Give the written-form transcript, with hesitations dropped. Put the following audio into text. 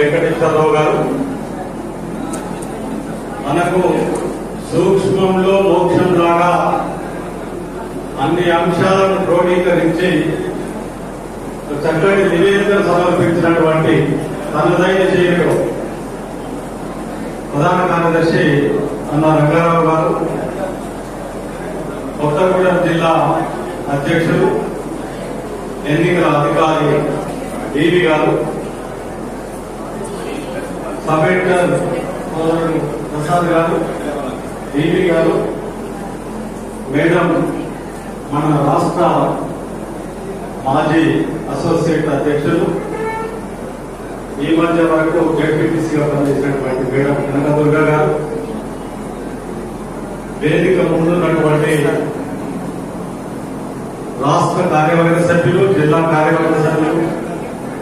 వెంకటేశ్వరరావు గారు మనకు సూక్ష్మంలో మోక్షం లాగా అన్ని అంశాలను క్రోడీకరించి చక్కటి నివేదిక సమర్పించినటువంటి తనదైన శైలిలో ప్రధాన కార్యదర్శి అన్న రంగారావు గారు, కొత్తగూడెం జిల్లా అధ్యక్షులు ఎన్నికల అధికారి డివి గారు, సబ్ ఎడిటర్ సోదరుడు ప్రసాద్ గారు, డివి గారు, మేడం మన రాష్ట్ర మాజీ అసోసియేట్ అధ్యక్షులు, ఈ మధ్య వరకు జెడ్పీటీసీగా పనిచేసినటువంటి మేడం కనకదుర్గ గారు, వేదిక ముందున్నటువంటి రాష్ట్ర కార్యవర్గ సభ్యులు, జిల్లా కార్యవర్గ సభ్యులు,